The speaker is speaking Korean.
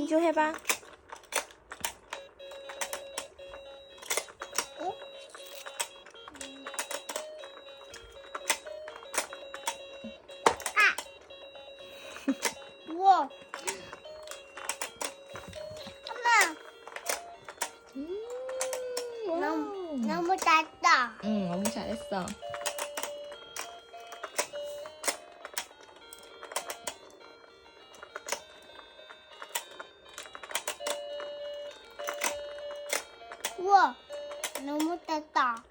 이조 해봐. 우와. 엄마, 너무 작다. 응, 너무 잘했어. 우와, 너무 작다.